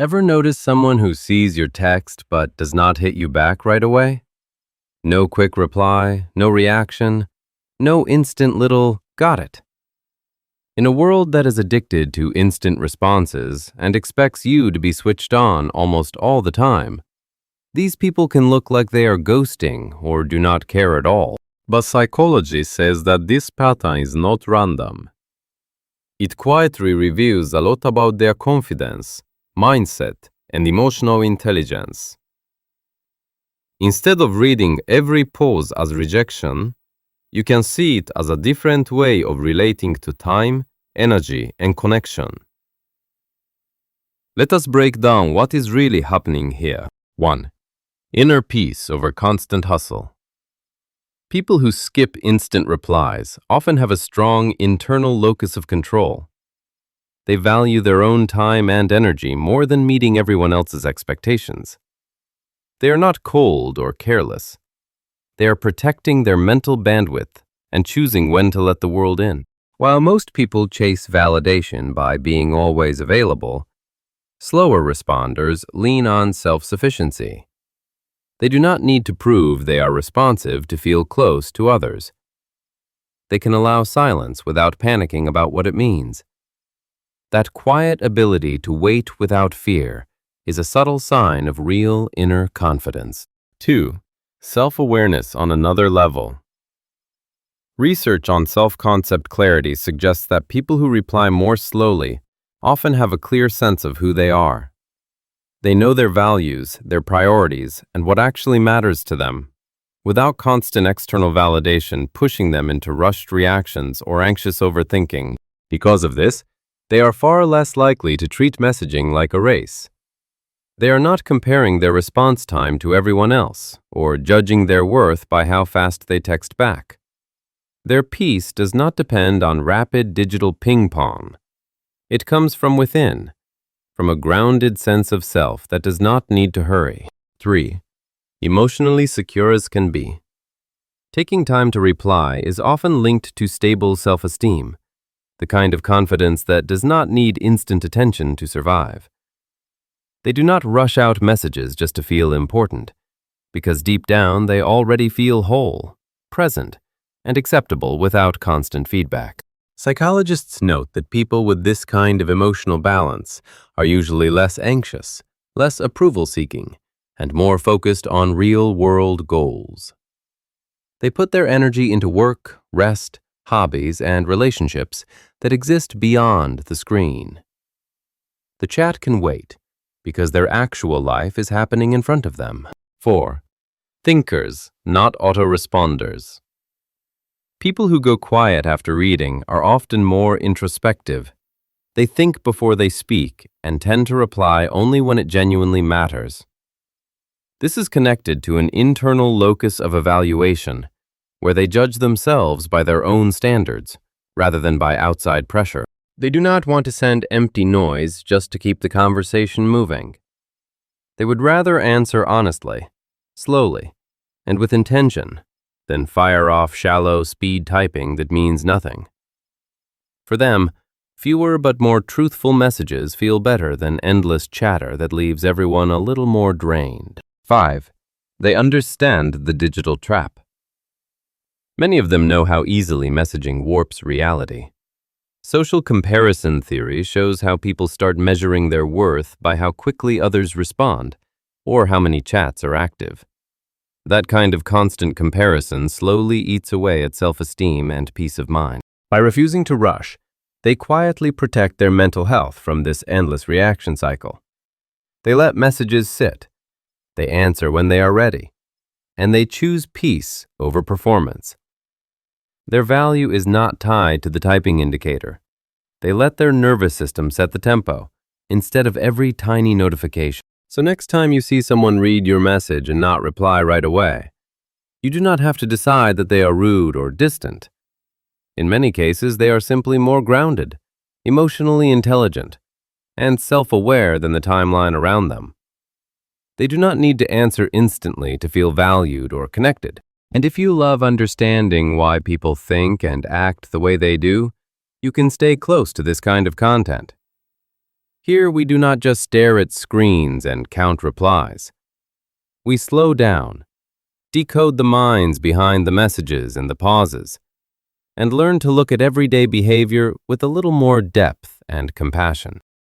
Ever notice someone who sees your text but does not hit you back right away? No quick reply, no reaction, no instant little "got it." In a world that is addicted to instant responses and expects you to be switched on almost all the time, these people can look like they are ghosting or do not care at all. But psychology says that this pattern is not random. It quietly reveals a lot about their confidence, mindset, and emotional intelligence. Instead of reading every pause as rejection, you can see it as a different way of relating to time, energy, and connection. Let us break down what is really happening here. 1. Inner peace over constant hustle. People who skip instant replies often have a strong internal locus of control. They value their own time and energy more than meeting everyone else's expectations. They are not cold or careless. They are protecting their mental bandwidth and choosing when to let the world in. While most people chase validation by being always available, slower responders lean on self-sufficiency. They do not need to prove they are responsive to feel close to others. They can allow silence without panicking about what it means. That quiet ability to wait without fear is a subtle sign of real inner confidence. 2. Self-awareness on another level. Research on self-concept clarity suggests that people who reply more slowly often have a clear sense of who they are. They know their values, their priorities, and what actually matters to them, without constant external validation pushing them into rushed reactions or anxious overthinking. Because of this, they are far less likely to treat messaging like a race. They are not comparing their response time to everyone else or judging their worth by how fast they text back. Their peace does not depend on rapid digital ping-pong. It comes from within, from a grounded sense of self that does not need to hurry. 3. Emotionally secure as can be. Taking time to reply is often linked to stable self-esteem, the kind of confidence that does not need instant attention to survive. They do not rush out messages just to feel important, because deep down they already feel whole, present, and acceptable without constant feedback. Psychologists note that people with this kind of emotional balance are usually less anxious, less approval-seeking, and more focused on real-world goals. They put their energy into work, rest, hobbies, and relationships that exist beyond the screen. The chat can wait, because their actual life is happening in front of them. 4. Thinkers, not autoresponders. People who go quiet after reading are often more introspective. They think before they speak and tend to reply only when it genuinely matters. This is connected to an internal locus of evaluation, where they judge themselves by their own standards, rather than by outside pressure. They do not want to send empty noise just to keep the conversation moving. They would rather answer honestly, slowly, and with intention, than fire off shallow speed typing that means nothing. For them, fewer but more truthful messages feel better than endless chatter that leaves everyone a little more drained. 5. They understand the digital trap. Many of them know how easily messaging warps reality. Social comparison theory shows how people start measuring their worth by how quickly others respond, or how many chats are active. That kind of constant comparison slowly eats away at self-esteem and peace of mind. By refusing to rush, they quietly protect their mental health from this endless reaction cycle. They let messages sit. They answer when they are ready. And they choose peace over performance. Their value is not tied to the typing indicator. They let their nervous system set the tempo, instead of every tiny notification. So next time you see someone read your message and not reply right away, you do not have to decide that they are rude or distant. In many cases, they are simply more grounded, emotionally intelligent, and self-aware than the timeline around them. They do not need to answer instantly to feel valued or connected. And if you love understanding why people think and act the way they do, you can stay close to this kind of content. Here we do not just stare at screens and count replies. We slow down, decode the minds behind the messages and the pauses, and learn to look at everyday behavior with a little more depth and compassion.